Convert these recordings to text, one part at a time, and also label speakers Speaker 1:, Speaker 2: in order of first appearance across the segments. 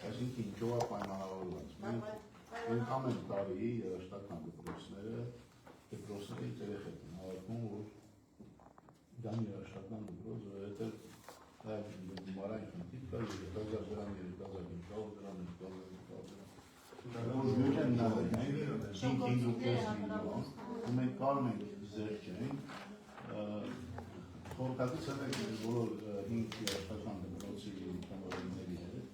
Speaker 1: Այսինքն ինչով է պայմանավորված։ Մենք ամեն տարի երաշտական դպրոցների երեխեք են հավաքում, որ դան երաշտական դպրոց, որովհետև գումարային խնդիր կա, 3000 դրամ, 3500 դրամ, 5000 դրամ, ու մենք կարում ենք զերջենք, խորհրդակից հետ ենք բոլոր 5 երաշտական դպրոցի տնօրենների հետ,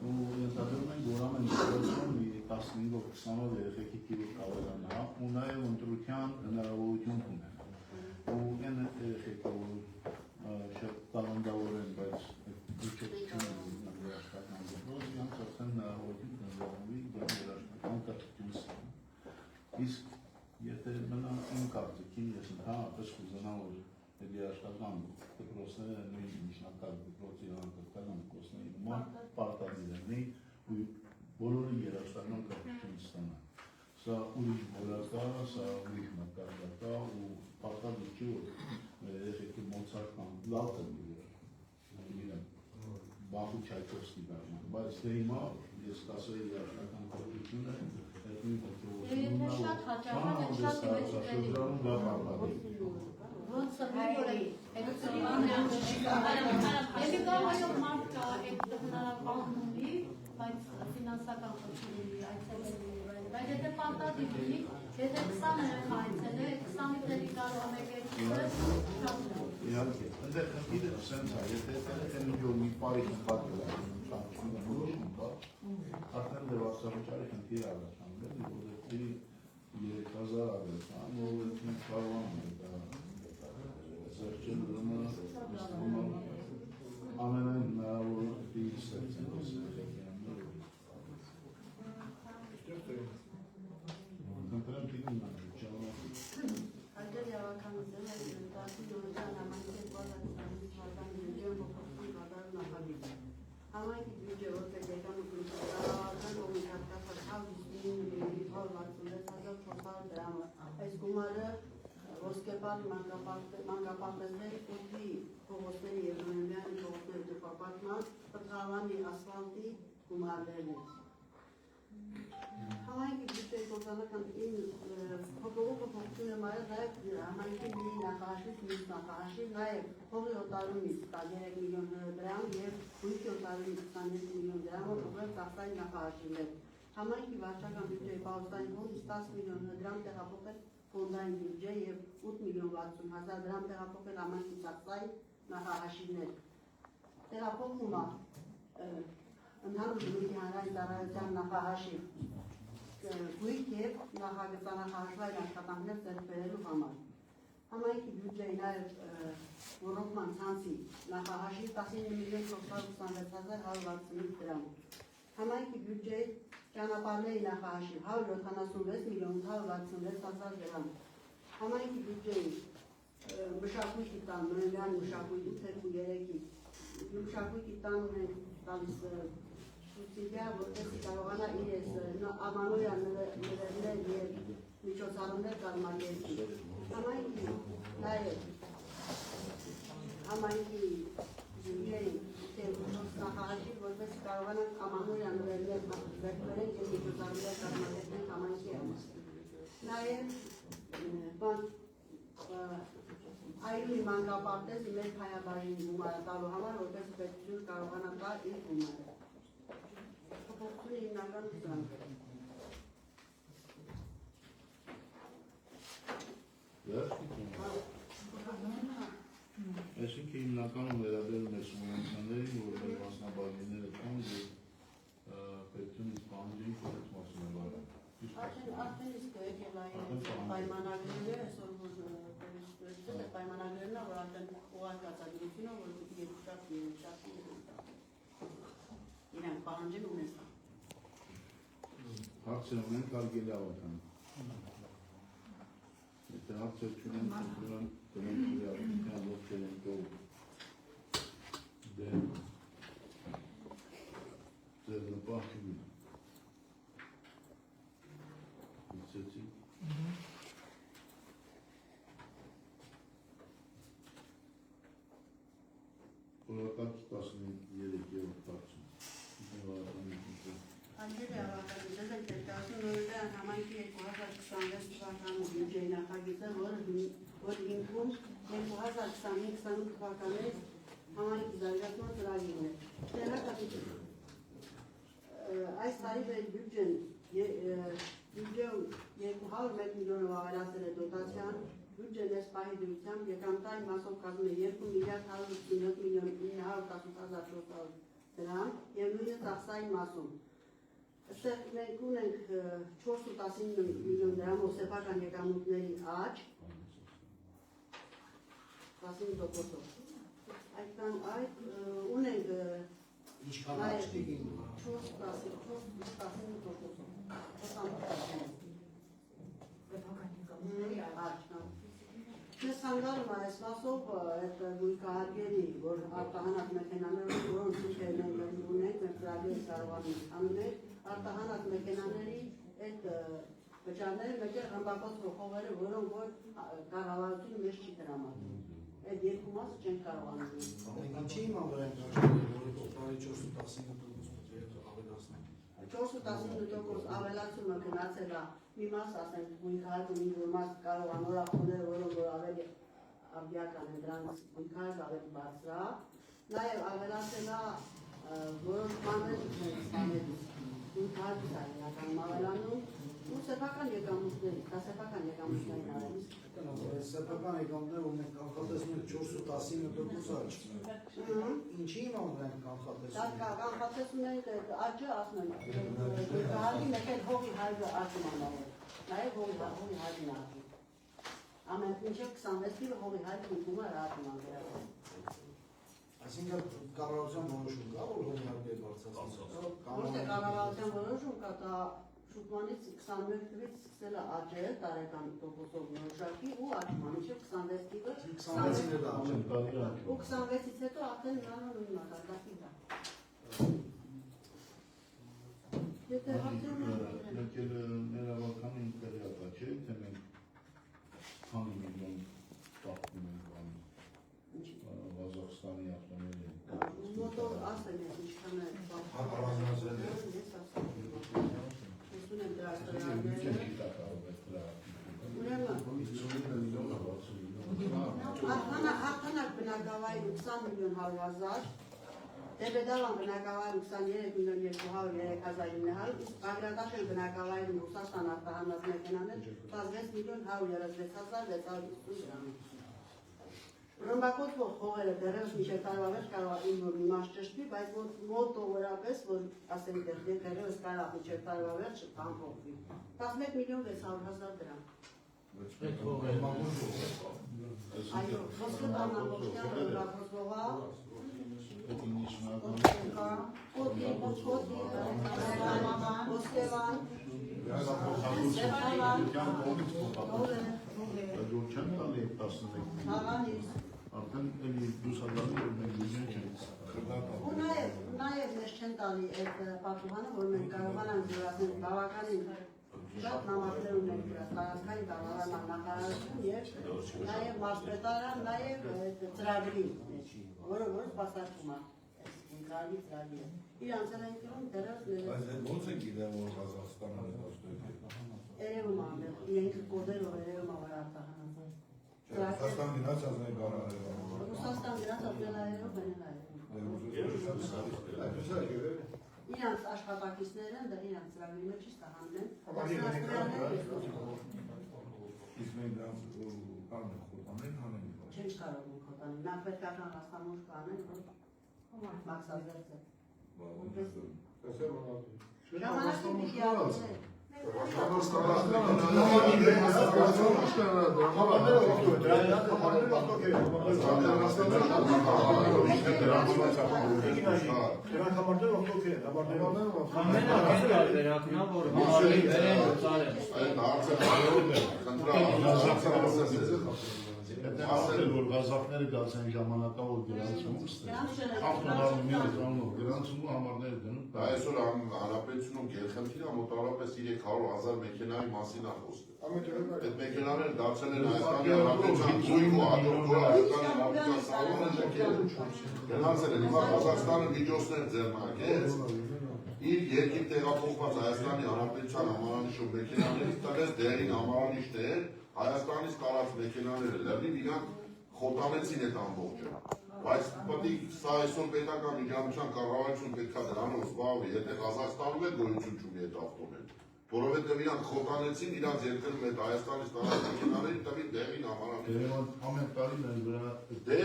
Speaker 1: ու ենթադրում ենք, որ ամեն դպրոցում 15-20 երեխեքի տիրը կավելանա, ու նաև ընտրության հնարավորություն ունեն։ Ու այն երեխեքը, որ շատ տաղանդավոր են, բայց դուչություն ունեն երաշտական դպրոց, իրանց արդեն հնարավորություն կընձեռնվի դրան երաշտական կրթություն ստանալ։ Իսկ եթե մնա իմ կարծիքին, ես ընդհանրապես կուզենամ, որ այդ երաշտական դպրոցները նույն միջնակարգ դպրոցի անհատական դպրոցների նման պարտադիր լինի ու բոլորը երաշտական կրթություն ստանան։ Սա ուրիշ բոլորակա, սա ուրիշ մակարդակա ու պարտադիր չի, որ երեխեքի Մոցարտ կամ լավ կլինի Բախու Չայկովսկի դառնան, բայց դե հիմա ես կասեի երաշտական կրթությունը այդ նույն
Speaker 2: բայց ֆինանսական խնդիրների այցելելու բայց եթե պարտադիր լինի, եթե 20 երեխա այցելել, 20 դեպի կարող եք
Speaker 1: իհարկե, այնտեղ խնդիրը սենց է, եթե մի բարի խմբատվել է, արդեն դե վարչավճարի խնդիր առաջանում, որովհետև 3000 արվեստան, որովհետև կարողանում է զերջել ուրեմն ամենայն հնարավոր դեպի ստեղծեն Control people now,
Speaker 2: Այդեր իրավականության հայտնի նորության համայնքի համայնքի բյուջե որպես եկան ու կառավարական կոմունիկացիա դրամ այս գումարը ոսկեպան մանկապարտեզների կոպի փողոցների և նույնմյանի փողոցների դեպապատման պտղավանի ասվալտի գումարներն է։ Համայնքի բյուջեի գործանական փոփոխումը փոխություն է մարել նաև համայնքի մի նախարարից մյուս նախարարի, նաև փողի օտարումից 13 միլիոն դրամ և բույքի օտարումից 23 միլիոն դրամը փոխել ծախսային նախարարիներ։ Համայնքի վարչական բյուջեի պահոստային ֆոնդից 10 միլիոն դրամ տեղափոխել ֆոնդային բյուջե և 8 միլիոն 60 հազար դրամ տեղափոխել համայնքի ծախսային նախարարիներ։ Տեղափոխումը ընդհանուր բնույթի հանրային ծառայության նախահաշիվ գույք և նախագծանախարարժային աշխատանքներ ձեռք բերելու համար։ Համայնքի բյուջեի նաև ոռոգման ցանցի նախահաշիվ 19 միլիոն 426,165 դրամ։ Համայնքի բյուջեի ճանապարհների նախահաշիվ 176 միլիոն 866,000 դրամ։ Համայնքի բյուջեի մշակույթի տան, նույնական մշակույթի 2-3-ի մշակույթի տան ունենք տալիս սուբսիդիա, որպեսզի կարողանա իրենց ամանորյան նվերներ և միջոցառումներ կազմակերպի։ Համայնքի նաև համայնքի բյուջեի նախահաշիվ, որպեսզի կարողանան ամանորյան նվերներ ձեռք բերել և միջոցառումներ կազմակերպել համայնքի համար։ Նաև այլուի մանկապարտեզի մեր փայաբարին գումարը տալու համար, որպես պետություն կարողանա տալ իր գումարը։ Փոփոխությունը հիմնական դրանք է։
Speaker 1: Այսինքն հիմնականում վերաբերում է սուբվենցիաներին, որտեղ մասնաբաժինները կան և պետությունից պահանջենք, որ այդ մասնաբաժինը։
Speaker 2: Արդեն իսկ եկել այն պայմանագրերը, այսօր որ պայմանագրերն է, որ արդեն ուղարկածագրությունը, որ երկուշաբթի իրենք պահանջեն ունեցան։
Speaker 1: Հարցեր ունենք, արգելի ավարտան։ Եթե հարցեր չունենք, դրանք դրանք իրավիճան ողջ են կողմ։ Օրակարգի 13-րդ հարցում։
Speaker 2: Հաջորդ ավարտել դες եք ներկայացնում համայնքի 2026 թվականի բյուջեի նախագիծը, որ ինքում 2025-28 թվականների համայնքի զարգացման ծրագիրն է։ Տեղեկատվություն։ Այս տարի մեր բյուջեն 201 միլիոնով ավելացել է դոտացիան, բյուջեն այս պահի դրությամբ եկամտային մասով կազմում է 2 միլիարդ 187 միլիոն 918,400 դրամ և նույնը ծախսային մասում։ Այստեղ մենք ունենք 419 միլիոն դրամով սեփական եկամուտների աճ 15%-ով։ Այդ ունենք
Speaker 3: Ինչքան աճի
Speaker 2: 4-15%։ Ես հանգարում այս մասով այդ գույքահարկերի, որ արտահանած մեքենաներով, որոնց շուկերն ենք ունենք, մեր ծրագրերը կարողանում անունենք, արտահանած մեքենաների այդ վճարները մեկ է ռմբակոց հողերը, որոնք որ կառավարությունը մեզ չի տրամադրում։ Այդ երկու մասը չենք կարողանում։
Speaker 3: Ինչի իմանալ ենք որ տարի
Speaker 2: 4-15% ավելացումը գնացել է, մի մաս ասենք գույքահարկը, մի մաս կարող անորախորները, որոնք որ ավելի արդիական են, դրանց գույքահարկը ավելի բարձր է, նաև ավելացել է որոնք մանր սաներից, գույքահարկը իրականում ավելանում, ու սեփական եկամուտների, սեփական եկամուտներին արելիս։
Speaker 3: Սեփական եկամուտները ունենք կանխատեսում 4-15% աճ։ Ինչի իմանալ ենք կանխատեսում։
Speaker 2: Կանխատեսում ենք աճը, ասում ենք, գույքահարկի մեկ էլ հողի հայրը աճում անավոր, նաև հողի հայրն աճում։ Ամեն մինչև 26 թիվը հողի հայրը միտում է աճում անվերապել։
Speaker 3: Այսինքն կառավարության որոշում կա, որ հողի հայրը բարձրացնել։
Speaker 2: Ոչ թե կառավարության որոշում կա, դա շուտմանից 21 թվից սկսել է աճել տարեկան տոկոսով որոշակի ու աճում մինչև 26 թիվը
Speaker 3: 26-ին է դա աճել։
Speaker 2: ու 26-ից հետո արդեն նույն մակարդակի դա։ Եթե հարցում
Speaker 1: Մենք մեր ավականը ինտերիատա չէ, թե մենք քանի միլիոն տախտում ենք Ղազախստանի ավտոմոբիլի։
Speaker 2: մոտով ասել ես ինչքան է
Speaker 3: Առանձնացրել է։
Speaker 2: Ուսուն եմ դրա Արտանակ բնակավայրում 20 միլիոն 100,000, Դեբեդավան բնակավայրում 23 միլիոն 203,900, իսկ Բագրատաշեն բնակավայրում Ռուսաստան արտահանած մեքենաներ 16 միլիոն 136,650 դրամ։ Ռմբակոց հողերը դեռևս մինչև տարվա վերջ կարող է իմ որ մի մաս ճշտվի, բայց մոտավորապես, որ ասենք դեռևս կարող է մինչև տարվա վերջ ամփոփվի։ 11 միլիոն 600,000 դրամ։ Այո, ոսկե բանալոշյան ռմբակոծողա, ոսկեվան,
Speaker 1: Չեմ տալի 11 արդեն էլի դուսադանի որ մենք բյուջեն չենք
Speaker 2: ու նաև մեզ չեն տալի այդ պատուհանը, որ մենք կարողանանք զորացնել բավականին շատ նամակներ ունենք դրա տարածքային կառավարման նախարարություն և նաև մարզպետարան, նաև ծրագրի մեջ, որը սպասարկում է ծրագրի ծրագիրը։ Իրանց էլ են կրում դեռևս
Speaker 4: Բայց ո՞նց է գիտեմ որ Ղազախստանը հետազոտել։
Speaker 2: երևում է ամեն, իրենք կոդերով երևում է որ արտահանած է։
Speaker 4: Ռուսաստան գնացած են կանանել։
Speaker 2: Ռուսաստան գնացած բելայերով բենելայերով։ Իրանց աշխատակիցները դեռ իրանց ծրագրի մեջ ստահանում
Speaker 4: Իսկ մենք դրանց կան խոտանել հանել։
Speaker 2: չեն կարող խոտանել, նա պետք է հաստամուր կանեն, որ մաքսազերծ է։ Ժամանակի պիտի առնեն։
Speaker 1: Եթե ասել որ Ղազախները գացեն ժամանակավոր գրանցում, ավտոնոմիա դրանով գրանցում ու համարները դնում։
Speaker 5: Այսօր հանրապետությունում գերխնդիրը մոտավորապես 300,000 մեքենայի մասին է խոսքը։ Այդ մեքենաները դարձել են Հայաստանի Հանրապետության գույք ու ադոկտորական սահմանը գնացել են, հիմա Ղազախստանը միջոցներ ձեռնարկեց, իր երկիր տեղափոխված Հայաստանի Հանրապետության համարանիշով մեքենաներից տվեց դերին համարանիշներ, Հայաստանից տարած մեքենաները լրիվ իրանք խոտանեցին այդ ամբողջը, բայց պետք է սա այսօր պետական իջանության կառավարություն պետք է դրանով զբաղվի, եթե Ղազախստանում է գոյություն չունի այդ ավտոները, որովհետև իրանք խոտանեցին իրանք երկրում այդ Հայաստանից տարած մեքենաների տվին դերին համարանիշ։
Speaker 1: Ամեն տարի մենք վրա
Speaker 5: Դե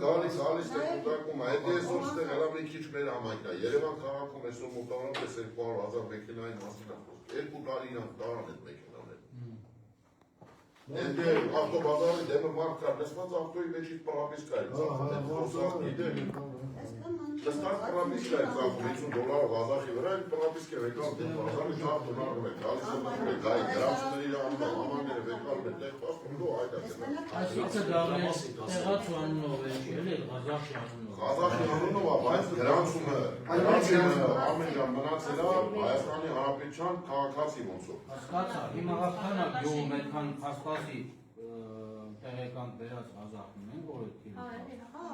Speaker 5: գալիս տեխնիկում, այդ այսօր ստեղ հələ մի քիչ մեր համայնքն է, Երևան քաղաքում այսօր մոտավորապես 200,000 մեքենայի մասին է խոսքը, 2 տարի իրանք տարան այդ մեքենաները։ Այդ ավտոբազարի դեմը մարդ կար, լսված ավտոյի մեջից պրապիսկա է ծախում, այդ խոսախ գիտեր։ Լստակ պրապիսկա է ծախում, $50 Ղազախի վրա, այդ պրապիսկը վեկալ բազարի շահ տնարում է, գալիս է մտում է գայ, գրացուների անունով, ամանները վեկալում է, տեղ պասպում դու այդա կենա։
Speaker 6: Այսինքն դա տեղացու անունով է, էլի Ղազախի անունով։
Speaker 5: Ղազախի անունով է, բայց գրանցումը ամեն ժամ մնացել է Հայաստանի Հանրապետության քաղաքացի ոնցով։
Speaker 6: Հասկացա, հիմա հաղթանակ գյուղում այդքան փաստացի տեղեկանք վերած Ղազախն են, որ այդ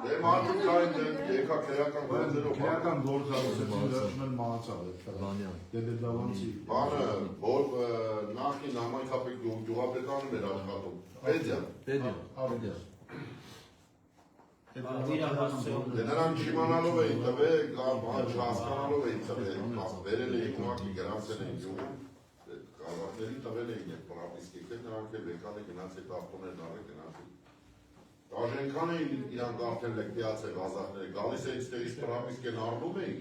Speaker 5: Դե մարդու կային եկա քերական գործերով
Speaker 1: քերական գործառույթը վերջնել մահացավ դե դավանցի
Speaker 5: բանը, որ նախին համայնքապետ գյուղապետանում էր աշխատում, Պետյան։ Դե նրան չիմանալով էին տվել, չհասկանալով էին տվել, վերել էին ուղղակի գրանցել էին գյուղում, Ղազախներին տվել էին այդ պրապիսկեքներ, նրանք էլ եկալ է գնացել ավտոներն առել գնացել։ Դաժենքան էին իրանք արդեն լեկտիացել Ղազախները, գալիս էին ստեղից պրապիսկեն առնում էին,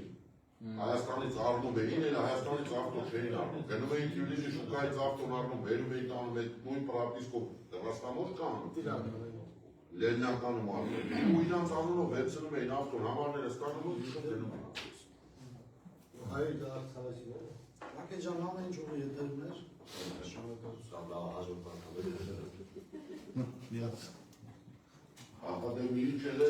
Speaker 5: Հայաստանից առնում էին, էլ Հայաստանից ավտո չէին առնում, գնում էին Թիֆլիսի շուկայից ավտոն առնում, վերում էին տանում այդ նույն պրապիսկով, Հեռաստամոտ կանում, Լենինականում առնում, ու իրանց անունով վերցնում էին ավտոն, համարները ստանում ու դիշով գնում էին։
Speaker 3: Հայր դա արցավացի է։ Ակե ջան ամեն ինչ ունի եթերներ։
Speaker 5: Ահա դե մի ինչ էլ է,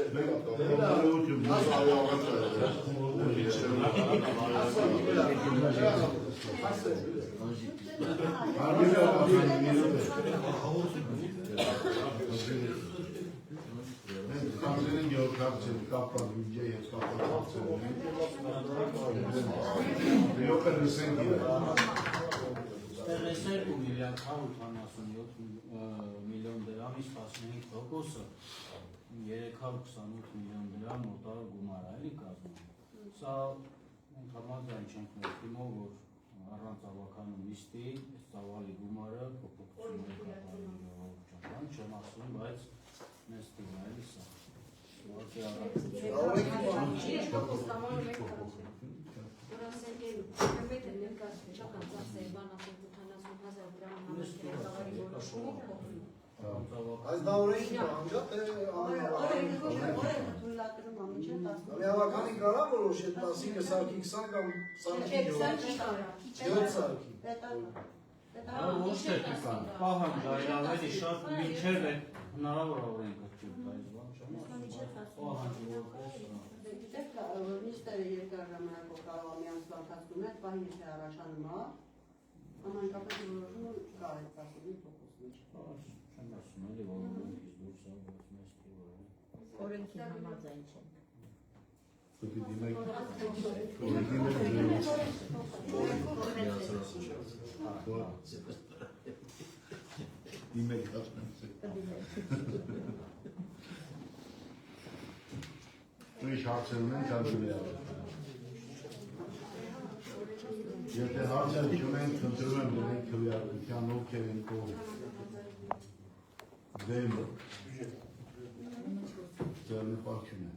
Speaker 1: Համերին գեորգարցել, կապան բյուջե և կապան Յոքր լսենք
Speaker 6: Ստեղես 2 միլիարդ 187 միլիոն դրամից 15%-ը 328 միլիոն դրամ մոտար գումար է, էլի կազմում։ Սա մենք համաձայն չենք մեր թիմով, որ առանց ավականու նիստի այս ծավալի գումարը փոփոխություն է կատարում ժողովրդական, չեմ ասում, բայց մեզ թիմն է, էլի սա։
Speaker 3: Այս դա օրենքի պահանջա, թե ամենավականի կարա որոշ է 15 սարքի 20 կամ սարքի 7 սարքի։
Speaker 6: Ոչ թե կան, պահանջ այլավելի շատ մինչև է հնարավոր օրենքը չուտ, այս բան չեմ ասում, պահանջը որպես
Speaker 2: նիստերը երկար ժամանակով կարող է միանց բանթացնում է, պահին եթե առաջանում է, համայնքապետ որոշումը չկա այդ ծախսերի փոխոսներ։
Speaker 6: Չեմ ասում էլի, որ օրենքից դուրս է, բայց մեզ թիվը է։
Speaker 7: Օրենքի համաձայն չենք։
Speaker 1: Ուրիշ հարցերում են կարգուլեալ։ Եթե հարցեր չունեն, խնդրում եմ դրանք քվեարկության ովքեր են կողմ դեմ ձեռնպահ չունեն։